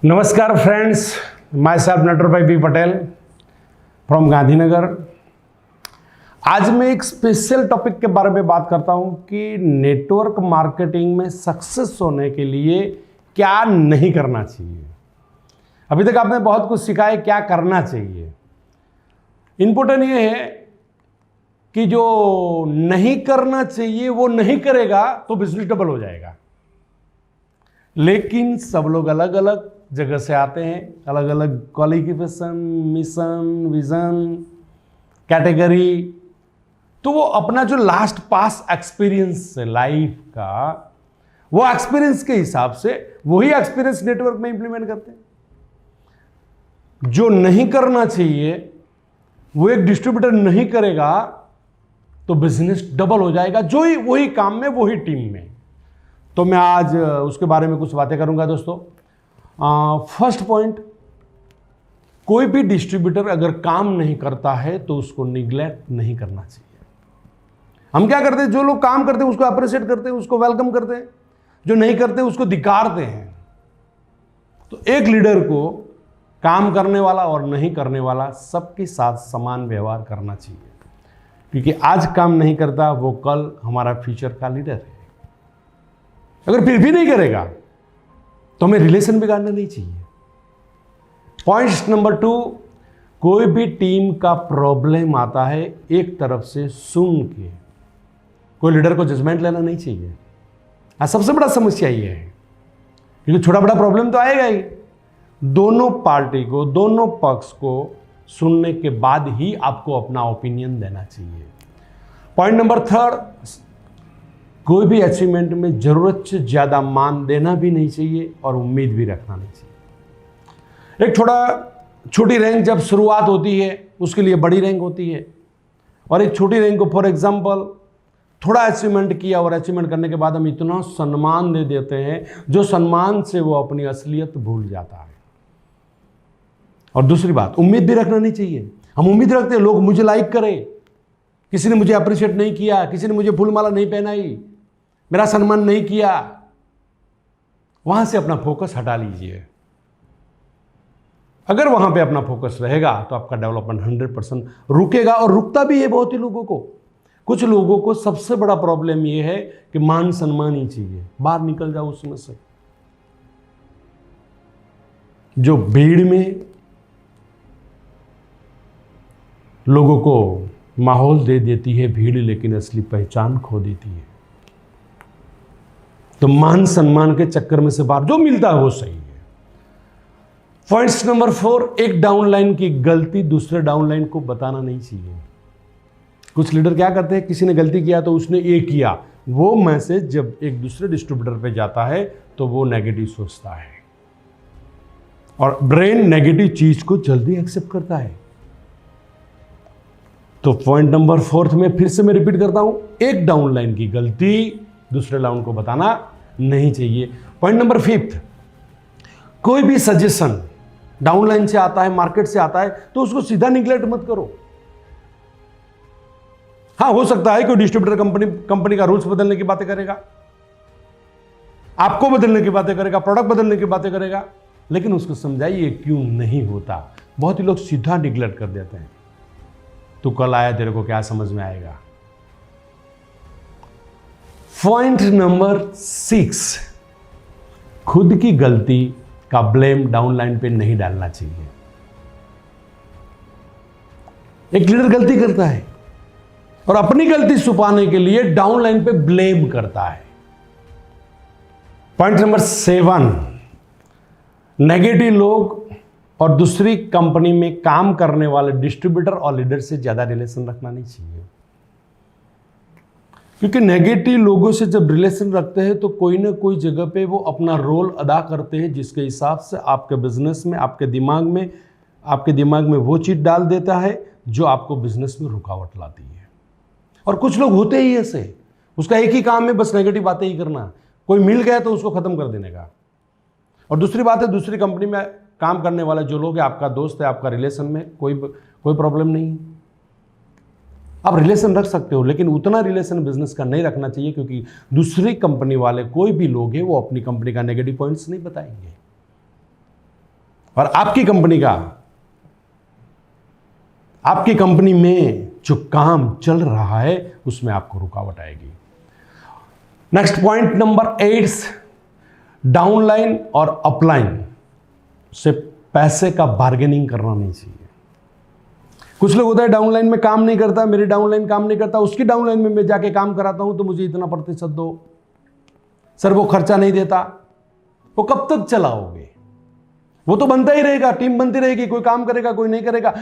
नमस्कार friends, my self Natwar भाई B Patel from Gandhinagar. आज मैं एक स्पेशल टॉपिक के बारे में बात करता हूं कि नेटवर्क मार्केटिंग में सक्सेस होने के लिए क्या नहीं करना चाहिए। अभी तक आपने बहुत कुछ सीखा है, क्या करना चाहिए। इंपॉर्टेंट ये है कि जो नहीं करना चाहिए वो नहीं करेगा तो बिजनेस डबल हो जाएगा। लेकिन सब लोग अलग अलग जगह से आते हैं, अलग अलग क्वालिफिकेशन, मिशन, विजन, कैटेगरी। तो वो अपना जो लास्ट पास एक्सपीरियंस है लाइफ का, वो एक्सपीरियंस के हिसाब से वही एक्सपीरियंस नेटवर्क में इंप्लीमेंट करते हैं। जो नहीं करना चाहिए वो एक डिस्ट्रीब्यूटर नहीं करेगा तो बिजनेस डबल हो जाएगा, जो ही वही काम में वही टीम में। तो मैं आज उसके बारे में कुछ बातें करूंगा दोस्तों। फर्स्ट पॉइंट, कोई भी डिस्ट्रीब्यूटर अगर काम नहीं करता है तो उसको निग्लेक्ट नहीं करना चाहिए। हम क्या करते हैं, जो लोग काम करते हैं उसको अप्रिशिएट करते हैं, उसको वेलकम करते हैं, जो नहीं करते उसको धिक्कारते हैं। तो एक लीडर को काम करने वाला और नहीं करने वाला सबके साथ समान व्यवहार करना चाहिए, क्योंकि आज काम नहीं करता वो कल हमारा फ्यूचर का लीडर है। अगर फिर भी नहीं करेगा तो हमें रिलेशन बिगाड़ना नहीं चाहिए। पॉइंट नंबर 2, कोई भी टीम का प्रॉब्लम आता है एक तरफ से सुन के, कोई लीडर को जजमेंट लेना नहीं चाहिए। सबसे बड़ा समस्या ये है, क्योंकि छोटा बड़ा प्रॉब्लम तो आएगा ही। दोनों पार्टी को, दोनों पक्ष को सुनने के बाद ही आपको अपना ओपिनियन देना चाहिए। पॉइंट नंबर 3, कोई भी अचीवमेंट में जरूरत से ज्यादा मान देना भी नहीं चाहिए और उम्मीद भी रखना नहीं चाहिए। एक छोटी रैंक जब शुरुआत होती है उसके लिए बड़ी रैंक होती है, और एक छोटी रैंक को फॉर एग्जांपल थोड़ा अचीवमेंट किया और अचीवमेंट करने के बाद हम इतना सम्मान दे देते हैं जो सम्मान से वो अपनी असलियत भूल जाता है। और दूसरी बात, उम्मीद भी रखना नहीं चाहिए। हम उम्मीद रखते हैं लोग मुझे लाइक करें, किसी ने मुझे अप्रिशिएट नहीं किया, किसी ने मुझे फूलमाला नहीं पहनाई, मेरा सम्मान नहीं किया। वहां से अपना फोकस हटा लीजिए। अगर वहां पे अपना फोकस रहेगा तो आपका डेवलपमेंट 100% रुकेगा, और रुकता भी है बहुत ही लोगों को। कुछ लोगों को सबसे बड़ा प्रॉब्लम यह है कि मान सम्मान ही चाहिए, बाहर निकल जाओ उसमें से। जो भीड़ में लोगों को माहौल दे देती है भीड़, लेकिन असली पहचान खो देती है। तो मान सम्मान के चक्कर में से बाहर जो मिलता है वो सही है। पॉइंट नंबर 4, एक डाउनलाइन की गलती दूसरे डाउनलाइन को बताना नहीं चाहिए। कुछ लीडर क्या करते हैं, किसी ने गलती किया तो उसने ये किया, वो मैसेज जब एक दूसरे डिस्ट्रीब्यूटर पे जाता है तो वो नेगेटिव सोचता है, और ब्रेन नेगेटिव चीज को जल्दी एक्सेप्ट करता है। तो पॉइंट नंबर 4 में फिर से मैं रिपीट करता हूं, एक डाउनलाइन की गलती दूसरे डाउन को बताना नहीं चाहिए। पॉइंट नंबर 5, कोई भी सजेशन डाउनलाइन से आता है, मार्केट से आता है, तो उसको सीधा निग्लेक्ट मत करो। हाँ, हो सकता है कि डिस्ट्रीब्यूटर कंपनी का रूल्स बदलने की बातें करेगा, आपको बदलने की बातें करेगा, प्रोडक्ट बदलने की बातें करेगा, लेकिन उसको समझाइए क्यों नहीं होता। बहुत ही लोग सीधा निग्लेक्ट कर देते हैं। तू कल आया, तेरे को क्या समझ में आएगा। पॉइंट नंबर 6, खुद की गलती का ब्लेम डाउनलाइन पे नहीं डालना चाहिए। एक लीडर गलती करता है और अपनी गलती छुपाने के लिए डाउनलाइन पे ब्लेम करता है। पॉइंट नंबर 7, नेगेटिव लोग और दूसरी कंपनी में काम करने वाले डिस्ट्रीब्यूटर और लीडर से ज्यादा रिलेशन रखना नहीं चाहिए, क्योंकि नेगेटिव लोगों से जब रिलेशन रखते हैं तो कोई ना कोई जगह पे वो अपना रोल अदा करते हैं, जिसके हिसाब से आपके बिजनेस में, आपके दिमाग में वो चीज डाल देता है जो आपको बिजनेस में रुकावट लाती है। और कुछ लोग होते ही ऐसे, उसका एक ही काम है बस नेगेटिव बातें ही करना, कोई मिल गया तो उसको खत्म कर देने का। और दूसरी बात है, दूसरी कंपनी में काम करने वाले जो लोग हैं, आपका दोस्त है, आपका रिलेशन में कोई प्रॉब्लम नहीं है, आप रिलेशन रख सकते हो, लेकिन उतना रिलेशन बिजनेस का नहीं रखना चाहिए, क्योंकि दूसरी कंपनी वाले कोई भी लोग हैं वो अपनी कंपनी का नेगेटिव पॉइंट्स नहीं बताएंगे। और आपकी कंपनी में जो काम चल रहा है उसमें आपको रुकावट आएगी। नेक्स्ट पॉइंट नंबर 8, डाउनलाइन और अपलाइन से पैसे का बार्गेनिंग करना नहीं चाहिए। कुछ लोग होता है डाउनलाइन में काम नहीं करता, मेरी डाउनलाइन काम नहीं करता, उसकी डाउनलाइन में मैं जाके काम कराता हूं तो मुझे इतना प्रतिशत दो। सर वो खर्चा नहीं देता, वो कब तक चलाओगे? वो तो बनता ही रहेगा, टीम बनती रहेगी, कोई काम करेगा कोई नहीं करेगा।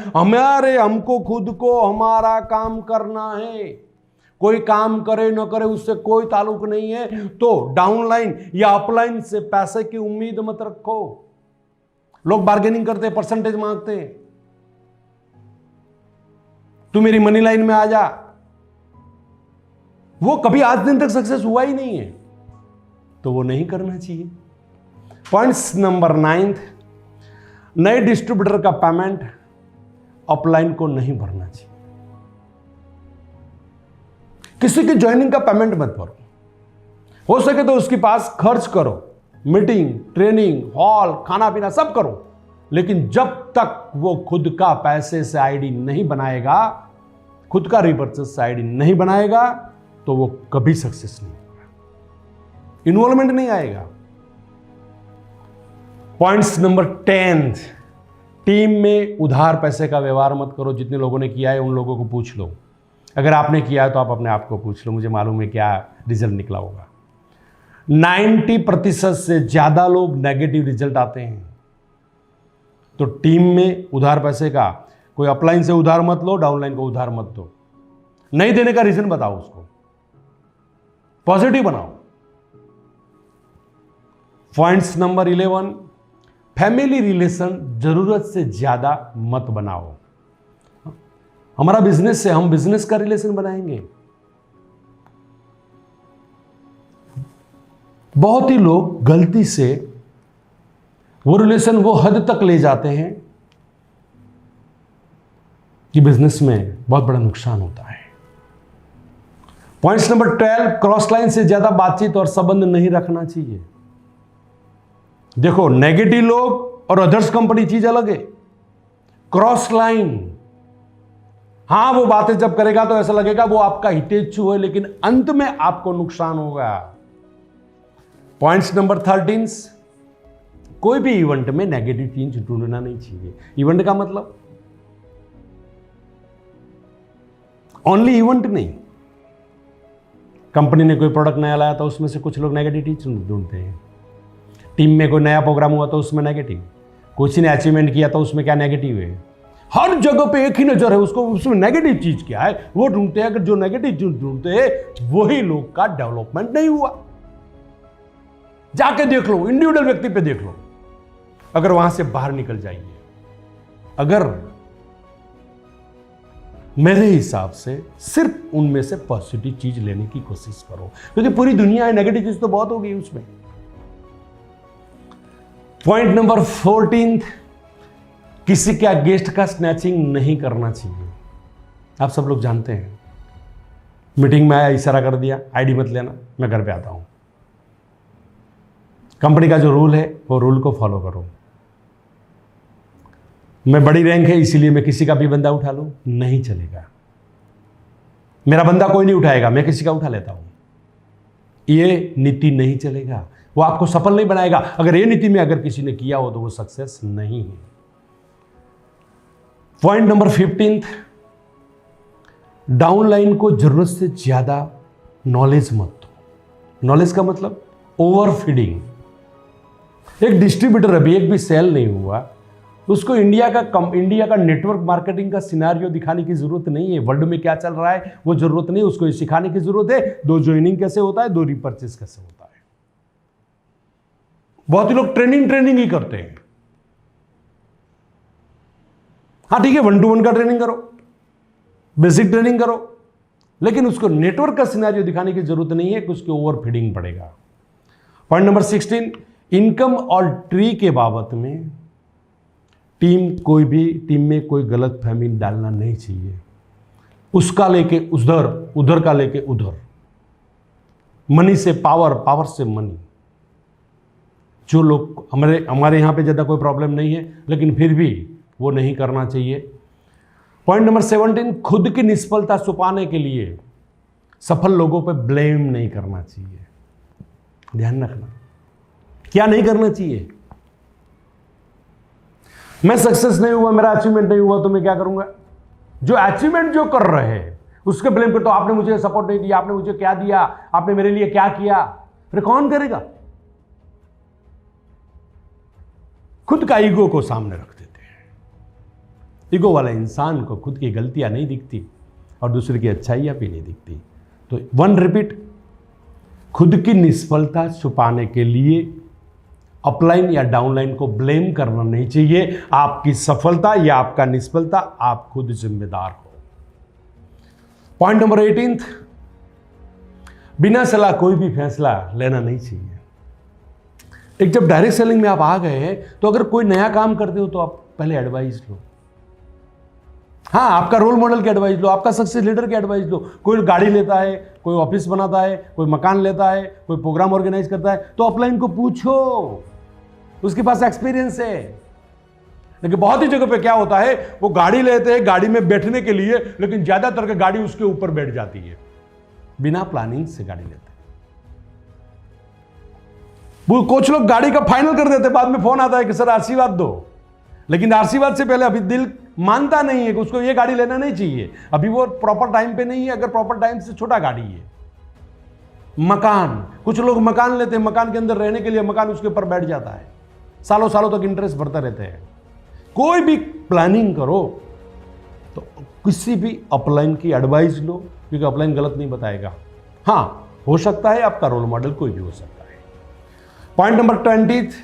हमको खुद को हमारा काम करना है, कोई काम करे न करे उससे कोई ताल्लुक नहीं है। तो डाउनलाइन या अपलाइन से पैसे की उम्मीद मत रखो। लोग बार्गेनिंग करते हैं, परसेंटेज मांगते हैं, तू मेरी मनी लाइन में आ जा। वो कभी आज दिन तक सक्सेस हुआ ही नहीं है, तो वो नहीं करना चाहिए। पॉइंट्स नंबर 9, नए डिस्ट्रीब्यूटर का पेमेंट अपलाइन को नहीं भरना चाहिए। किसी की ज्वाइनिंग का पेमेंट मत भरो, हो सके तो उसके पास खर्च करो, मीटिंग, ट्रेनिंग, हॉल, खाना पीना सब करो, लेकिन जब तक वो खुद का पैसे से आईडी नहीं बनाएगा, खुद का रिपर्चेस से आईडी नहीं बनाएगा, तो वो कभी सक्सेस नहीं होगा, इन्वॉल्वमेंट नहीं आएगा। पॉइंट्स नंबर 10, टीम में उधार पैसे का व्यवहार मत करो। जितने लोगों ने किया है उन लोगों को पूछ लो, अगर आपने किया है तो आप अपने आप को पूछ लो, मुझे मालूम है क्या रिजल्ट निकला होगा। 90% से ज्यादा लोग नेगेटिव रिजल्ट आते हैं। तो टीम में उधार पैसे का, कोई अपलाइन से उधार मत लो, डाउनलाइन को उधार मत दो। नहीं देने का रीजन बताओ, उसको पॉजिटिव बनाओ। पॉइंट्स नंबर 11, फैमिली रिलेशन जरूरत से ज्यादा मत बनाओ। हमारा बिजनेस है, हम बिजनेस का रिलेशन बनाएंगे। बहुत ही लोग गलती से वो रिलेशन वो हद तक ले जाते हैं कि बिजनेस में बहुत बड़ा नुकसान होता है। पॉइंट्स नंबर 12, क्रॉस लाइन से ज्यादा बातचीत और संबंध नहीं रखना चाहिए। देखो, नेगेटिव लोग और अदर्स कंपनी चीज अलग है। क्रॉस लाइन, हां वो बातें जब करेगा तो ऐसा लगेगा वो आपका हितेच्छु है, लेकिन अंत में आपको नुकसान होगा। पॉइंट्स नंबर 13, कोई भी इवेंट में नेगेटिव चीज ढूंढना नहीं चाहिए। इवेंट का मतलब ओनली इवेंट नहीं, कंपनी ने कोई प्रोडक्ट नया लाया तो उसमें से कुछ लोग नेगेटिव चीज ढूंढते हैं। टीम में कोई नया प्रोग्राम हुआ तो उसमें नेगेटिव, किसी ने अचीवमेंट किया तो उसमें क्या नेगेटिव है। हर जगह पे एक ही नजर है, उसको उसमें नेगेटिव चीज क्या है वो ढूंढते हैं। अगर जो नेगेटिव चीज ढूंढते हैं वही लोग का डेवलपमेंट नहीं हुआ। जाके देख लो, इंडिविजुअल व्यक्ति पे देख लो, अगर वहां से बाहर निकल जाइए। अगर मेरे हिसाब से सिर्फ उनमें से पॉजिटिव चीज लेने की कोशिश करो, क्योंकि पूरी दुनिया है, नेगेटिव चीज तो बहुत हो गई उसमें। पॉइंट नंबर 14, किसी का गेस्ट का स्नैचिंग नहीं करना चाहिए। आप सब लोग जानते हैं, मीटिंग में आया, इशारा कर दिया, आईडी मत लेना, मैं घर पे आता हूं। कंपनी का जो रूल है वो रूल को फॉलो करो। मैं बड़ी रैंक है इसीलिए मैं किसी का भी बंदा उठा लूं, नहीं चलेगा। मेरा बंदा कोई नहीं उठाएगा, मैं किसी का उठा लेता हूं, ये नीति नहीं चलेगा। वो आपको सफल नहीं बनाएगा। अगर ये नीति में अगर किसी ने किया हो तो वो सक्सेस नहीं है। पॉइंट नंबर 15, डाउनलाइन को जरूरत से ज्यादा नॉलेज मत दो। नॉलेज का मतलब ओवर फीडिंग। एक डिस्ट्रीब्यूटर अभी एक भी सेल नहीं हुआ, उसको इंडिया का नेटवर्क मार्केटिंग का सिनारियो दिखाने की जरूरत नहीं है। वर्ल्ड में क्या चल रहा है वो जरूरत नहीं, उसको ये सिखाने की जरूरत है, 2 ज्वाइनिंग कैसे होता है, 2 रिपर्चेस कैसे होता है। बहुत ही लोग ट्रेनिंग ही करते हैं। हाँ ठीक है, 1-to-1 का ट्रेनिंग करो, बेसिक ट्रेनिंग करो, लेकिन उसको नेटवर्क का सिनेरियो दिखाने की जरूरत नहीं है कि उसके ओवर फीडिंग पड़ेगा। पॉइंट नंबर 16, इनकम और ट्री के बाबत में टीम में कोई गलत फहमी डालना नहीं चाहिए। उसका लेके उधर, उधर का लेके उधर, मनी से पावर, पावर से मनी। जो लोग हमारे यहाँ पे ज़्यादा कोई प्रॉब्लम नहीं है, लेकिन फिर भी वो नहीं करना चाहिए। पॉइंट नंबर 17, खुद की निष्फलता छुपाने के लिए सफल लोगों पे ब्लेम नहीं करना चाहिए। ध्यान रखना, क्या नहीं करना चाहिए? मैं सक्सेस नहीं हुआ, मेरा अचीवमेंट नहीं हुआ, तो मैं क्या करूंगा? जो अचीवमेंट जो कर रहे हैं उसके ब्लेम करता हूं, आपने मुझे सपोर्ट नहीं दिया, आपने मुझे क्या दिया, आपने मेरे लिए क्या किया। फिर कौन करेगा? खुद का ईगो को सामने रख देते हैं। ईगो वाला इंसान को खुद की गलतियां नहीं दिखती और दूसरे की अच्छाइयां भी नहीं दिखती। तो वन रिपीट, खुद की निष्फलता छुपाने के लिए अपलाइन या डाउनलाइन को ब्लेम करना नहीं चाहिए। आपकी सफलता या आपका निष्फलता, आप खुद जिम्मेदार हो। पॉइंट नंबर 18, बिना सलाह कोई भी फैसला लेना नहीं चाहिए। एक जब डायरेक्ट सेलिंग में आप आ गए हैं, तो अगर कोई नया काम करते हो तो आप पहले एडवाइस लो। हाँ, आपका रोल मॉडल की एडवाइस लो, आपका सक्सेस लीडर की एडवाइस लो। कोई गाड़ी लेता है, कोई ऑफिस बनाता है, कोई मकान लेता है, कोई प्रोग्राम ऑर्गेनाइज करता है, तो अपलाइन को पूछो, उसके पास एक्सपीरियंस है। लेकिन बहुत ही जगह पे क्या होता है, वो गाड़ी लेते हैं गाड़ी में बैठने के लिए, लेकिन ज्यादातर के गाड़ी उसके ऊपर बैठ जाती है। बिना प्लानिंग से गाड़ी लेते हैं। वो कुछ लोग गाड़ी का फाइनल कर देते, बाद में फोन आता है कि सर आशीर्वाद दो, लेकिन आशीर्वाद से पहले अभी दिल मानता नहीं है कि उसको ये गाड़ी लेना नहीं चाहिए, अभी वो प्रॉपर टाइम पे नहीं है। अगर प्रॉपर टाइम से छोटा गाड़ी है। मकान, कुछ लोग मकान लेते हैं, मकान के अंदर रहने के लिए, मकान उसके ऊपर बैठ जाता है, सालों सालों तक इंटरेस्ट भरता रहते हैं। कोई भी प्लानिंग करो तो किसी भी अपलाइन की एडवाइस लो, क्योंकि अपलाइन गलत नहीं बताएगा। हाँ, हो सकता है आपका रोल मॉडल कोई भी हो सकता है। पॉइंट नंबर 20,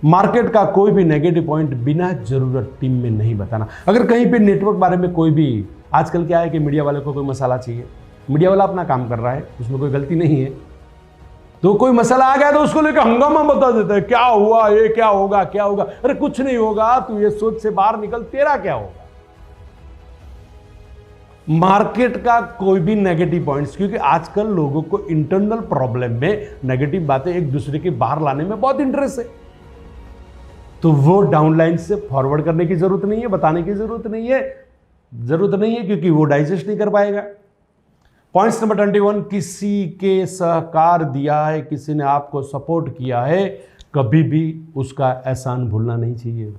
मार्केट का कोई भी नेगेटिव पॉइंट बिना जरूरत टीम में नहीं बताना। अगर कहीं पे नेटवर्क बारे में कोई भी, आजकल क्या है कि मीडिया वाले को कोई मसाला चाहिए, मीडिया वाला अपना काम कर रहा है, उसमें कोई गलती नहीं है, तो कोई मसला आ गया तो उसको लेकर हंगामा बता देता है, क्या हुआ, ये क्या होगा, क्या होगा। अरे कुछ नहीं होगा, तू ये सोच से बाहर निकल, तेरा क्या होगा। मार्केट का कोई भी नेगेटिव पॉइंट्स, क्योंकि आजकल लोगों को इंटरनल प्रॉब्लम में नेगेटिव बातें एक दूसरे के बाहर लाने में बहुत इंटरेस्ट है, तो वो डाउनलाइन से फॉरवर्ड करने की जरूरत नहीं है, बताने की जरूरत नहीं है, क्योंकि वो डाइजेस्ट नहीं कर पाएगा। पॉइंट्स नंबर 21, किसी के सहकार दिया है, किसी ने आपको सपोर्ट किया है, कभी भी उसका एहसान भूलना नहीं चाहिए।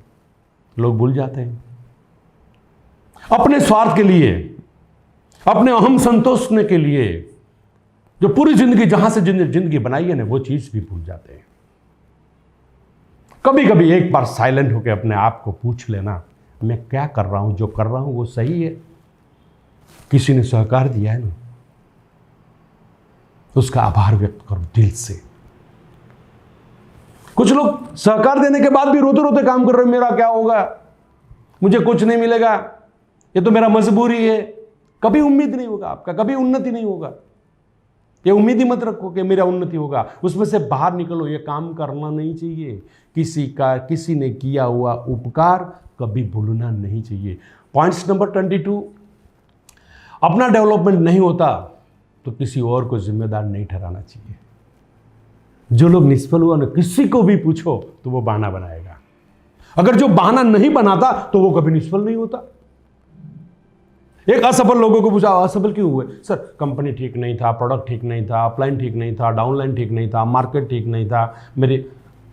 लोग भूल जाते हैं। अपने स्वार्थ के लिए, अपने अहम संतोषने के लिए जो पूरी जिंदगी जहां से जिंदगी बनाई है ना, वो चीज भी भूल जाते हैं। कभी कभी एक बार साइलेंट होकर अपने आप को पूछ लेना, मैं क्या कर रहा हूं, जो कर रहा हूं वो सही है? किसी ने सहकार दिया है ना, उसका आभार व्यक्त करो दिल से। कुछ लोग सहकार देने के बाद भी रोते रोते काम कर रहे हैं, मेरा क्या होगा, मुझे कुछ नहीं मिलेगा, ये तो मेरा मजबूरी है। कभी उम्मीद नहीं होगा आपका, कभी उन्नति नहीं होगा। ये उम्मीद ही मत रखो कि मेरा उन्नति होगा, उसमें से बाहर निकलो। ये काम करना नहीं चाहिए। किसी ने किया हुआ उपकार कभी भूलना नहीं चाहिए। पॉइंट्स नंबर 22, अपना डेवलपमेंट नहीं होता तो किसी और को जिम्मेदार नहीं ठहराना चाहिए। जो लोग निष्फल हुआ ना, किसी को भी पूछो तो वो बहाना बनाएगा। अगर जो बहाना नहीं बनाता तो वो कभी निष्फल नहीं होता। एक असफल लोगों को पूछा, असफल क्यों हुए? सर कंपनी ठीक नहीं था, प्रोडक्ट ठीक नहीं था, अपलाइन ठीक नहीं था, डाउनलाइन ठीक नहीं था, मार्केट ठीक नहीं था,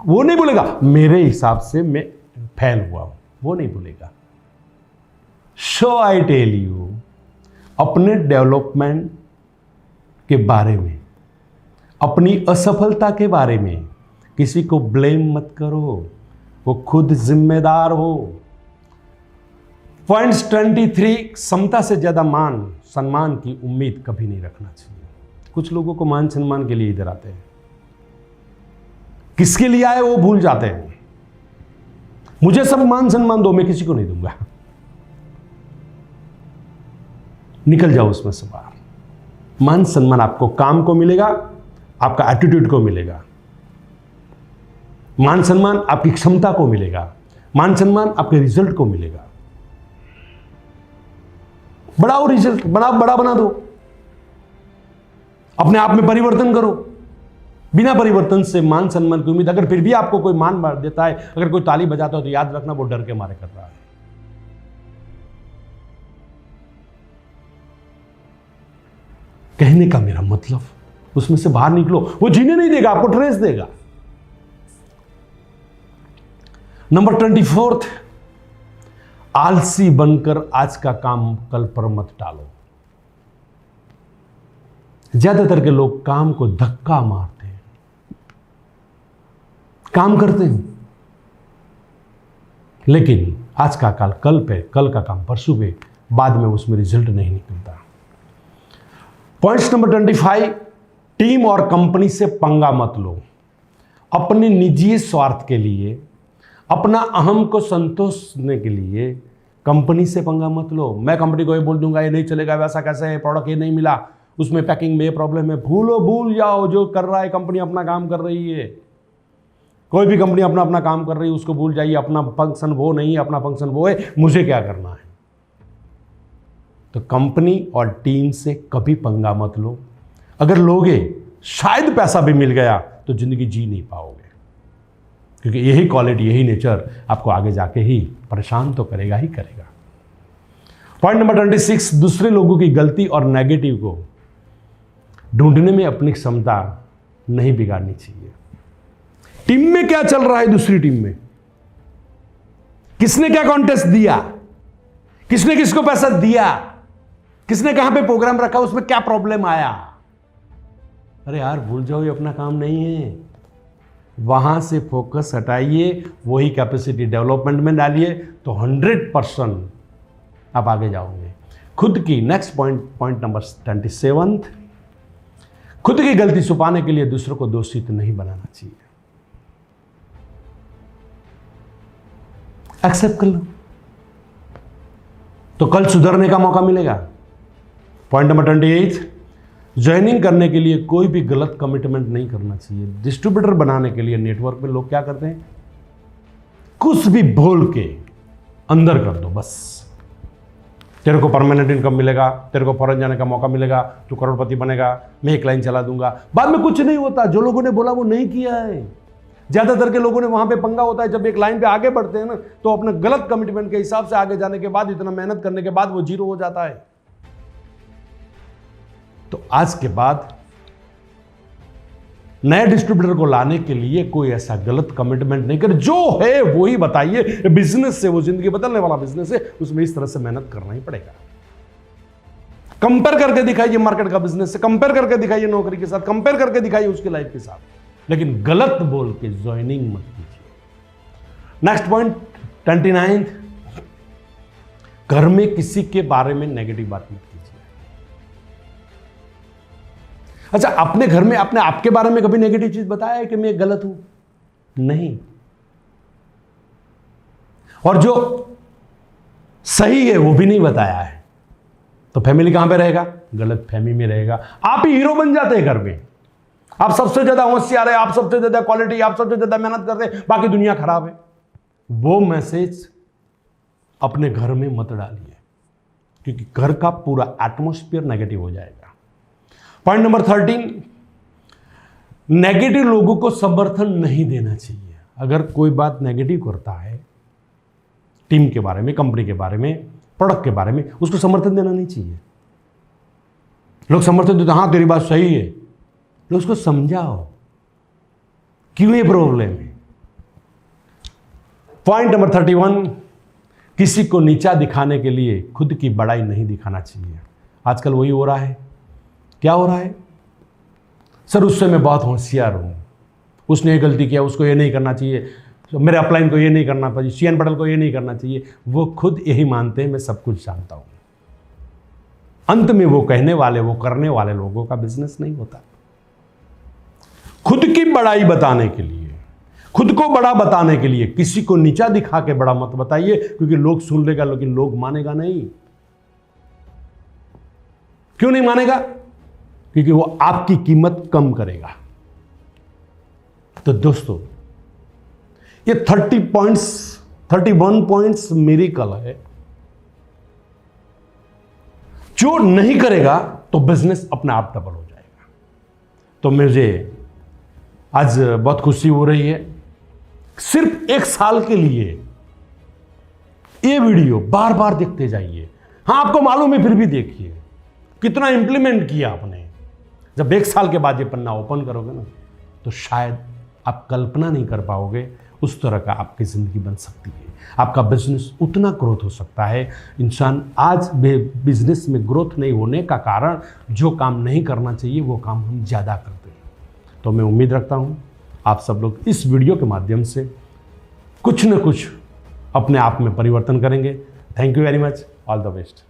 वो नहीं बोलेगा मेरे हिसाब से मैं फेल हुआ हूं, वो नहीं बोलेगा। सो आई टेल यू, अपने डेवलपमेंट के बारे में, अपनी असफलता के बारे में किसी को ब्लेम मत करो, वो खुद जिम्मेदार हो। पॉइंट्स 23, क्षमता से ज्यादा मान सम्मान की उम्मीद कभी नहीं रखना चाहिए। कुछ लोगों को मान सम्मान के लिए इधर आते हैं, किसके लिए आए वो भूल जाते हैं। मुझे सब मान सम्मान दो, मैं किसी को नहीं दूंगा। निकल जाओ उसमें से बाहर। मान सम्मान आपको काम को मिलेगा, आपका एटीट्यूड को मिलेगा। मान सम्मान आपकी क्षमता को मिलेगा, मान सम्मान आपके रिजल्ट को मिलेगा। बढ़ाओ रिजल्ट, बड़ा बना दो, अपने आप में परिवर्तन करो, बिना परिवर्तन से मान सम्मान की उम्मीद। अगर फिर भी आपको कोई मान देता है, अगर कोई ताली बजाता हो, तो याद रखना वो डर के मारे कर रहा है। कहने का मेरा मतलब, उसमें से बाहर निकलो। वो जीने नहीं देगा, आपको ट्रेस देगा। नंबर 24, आलसी बनकर आज का काम कल पर मत टालो। ज्यादातर के लोग काम को धक्का मारते हैं, काम करते हैं, लेकिन आज का काल कल पे, कल का काम परसों पे, बाद में उसमें रिजल्ट नहीं निकलता। पॉइंट्स नंबर 25, टीम और कंपनी से पंगा मत लो। अपने निजी स्वार्थ के लिए, अपना अहम को संतोष देने के लिए कंपनी से पंगा मत लो। मैं कंपनी को ये बोल दूंगा ये नहीं चलेगा, वैसा कैसे है, प्रोडक्ट ये नहीं मिला, उसमें पैकिंग में ये प्रॉब्लम है। भूल जाओ जो कर रहा है कंपनी, अपना काम कर रही है। कोई भी कंपनी अपना अपना काम कर रही है, उसको भूल जाइए। अपना फंक्शन वो नहीं है, अपना फंक्शन वो है, मुझे क्या करना है। तो कंपनी और टीम से कभी पंगा मत लो। अगर लोगे, शायद पैसा भी मिल गया तो जिंदगी जी नहीं पाओगे, क्योंकि यही क्वालिटी, यही नेचर आपको आगे जाके ही परेशान तो करेगा ही करेगा। पॉइंट नंबर 26, दूसरे लोगों की गलती और नेगेटिव को ढूंढने में अपनी क्षमता नहीं बिगाड़नी चाहिए। टीम में क्या चल रहा है, दूसरी टीम में किसने क्या कॉन्टेस्ट दिया, किसने किसको पैसा दिया, किसने कहां पे प्रोग्राम रखा, उसमें क्या प्रॉब्लम आया। अरे यार भूल जाओ, ये अपना काम नहीं है। वहां से फोकस हटाइए, वही कैपेसिटी डेवलपमेंट में डालिए, तो 100% आप आगे जाओगे। खुद की नेक्स्ट पॉइंट नंबर 27, खुद की गलती छुपाने के लिए दूसरों को दोषित नहीं बनाना चाहिए। एक्सेप्ट कर लो तो कल सुधरने का मौका मिलेगा। पॉइंट नंबर 28, ज्वाइनिंग करने के लिए कोई भी गलत कमिटमेंट नहीं करना चाहिए। डिस्ट्रीब्यूटर बनाने के लिए नेटवर्क में लोग क्या करते हैं, कुछ भी बोल के अंदर कर दो, बस तेरे को परमानेंट इनकम मिलेगा, तेरे को फॉरेन जाने का मौका मिलेगा, तू करोड़पति बनेगा, मैं एक लाइन चला दूंगा। बाद में कुछ नहीं होता, जो लोगों ने बोला वो नहीं किया है। ज्यादातर के लोगों ने वहां पे पंगा होता है, जब एक लाइन पे आगे बढ़ते हैं ना, तो अपने गलत कमिटमेंट के हिसाब से आगे जाने के बाद, इतना मेहनत करने के बाद वो जीरो हो जाता है। तो आज के बाद नए डिस्ट्रीब्यूटर को लाने के लिए कोई ऐसा गलत कमिटमेंट नहीं कर, जो है वो ही बताइए। बिजनेस से, वो जिंदगी बदलने वाला बिजनेस है, उसमें इस तरह से मेहनत करना ही पड़ेगा। कंपेयर करके दिखाइए मार्केट का बिजनेस से, कंपेयर करके दिखाइए नौकरी के साथ, कंपेयर करके दिखाइए उसकी लाइफ के साथ, लेकिन गलत बोल के ज्वाइनिंग मत कीजिए। नेक्स्ट पॉइंट 29, घर में किसी के बारे में नेगेटिव बात मत कीजिए। अच्छा, अपने घर में आपने आपके बारे में कभी नेगेटिव चीज बताया है कि मैं गलत हूं? नहीं। और जो सही है वो भी नहीं बताया है, तो फैमिली कहां पे रहेगा? गलत फैमिली में रहेगा। आप ही हीरो बन जाते हैं घर में, आप सबसे ज्यादा होशियार है, आप सबसे ज्यादा क्वालिटी, आप सबसे ज्यादा मेहनत करते हैं, बाकी दुनिया खराब है। वो मैसेज अपने घर में मत डालिए, क्योंकि घर का पूरा एटमॉस्फेयर नेगेटिव हो जाएगा। पॉइंट नंबर 13, नेगेटिव लोगों को समर्थन नहीं देना चाहिए। अगर कोई बात नेगेटिव करता है टीम के बारे में, कंपनी के बारे में, प्रोडक्ट के बारे में, उसको समर्थन देना नहीं चाहिए। लोग समर्थन देते, हाँ तेरी बात सही है, लोग उसको समझाओ क्यों ये प्रॉब्लम है। पॉइंट नंबर 31, किसी को नीचा दिखाने के लिए खुद की बड़ाई नहीं दिखाना चाहिए। आजकल वही हो रहा है। क्या हो रहा है? सर उससे मैं बहुत होशियार हूं, उसने ये गलती किया, उसको ये नहीं करना चाहिए, मेरे अपलाइन को ये नहीं करना चाहिए, सीएन पटेल को ये नहीं करना चाहिए। वो खुद यही मानते हैं मैं सब कुछ जानता हूं। अंत में वो कहने वाले, वो करने वाले लोगों का बिजनेस नहीं होता। खुद की बड़ाई बताने के लिए, खुद को बड़ा बताने के लिए किसी को नीचा दिखा के बड़ा मत बताइए, क्योंकि लोग सुन लेगा लेकिन लोग मानेगा नहीं। क्यों नहीं मानेगा? क्योंकि वो आपकी कीमत कम करेगा। तो दोस्तों, ये 31 पॉइंट्स मिरेकल है। जो नहीं करेगा तो बिजनेस अपने आप डबल हो जाएगा। तो मुझे आज बहुत खुशी हो रही है। सिर्फ 1 साल के लिए ये वीडियो बार बार देखते जाइए। हाँ, आपको मालूम है, फिर भी देखिए कितना इंप्लीमेंट किया आपने। जब 1 साल के बाद ये पन्ना ओपन करोगे ना, तो शायद आप कल्पना नहीं कर पाओगे उस तरह का आपकी ज़िंदगी बन सकती है। आपका बिजनेस उतना ग्रोथ हो सकता है। इंसान आज बिजनेस में ग्रोथ नहीं होने का कारण जो काम नहीं करना चाहिए वो काम हम ज़्यादा करते हैं। तो मैं उम्मीद रखता हूँ आप सब लोग इस वीडियो के माध्यम से कुछ न कुछ अपने आप में परिवर्तन करेंगे। Thank you very much. All the best.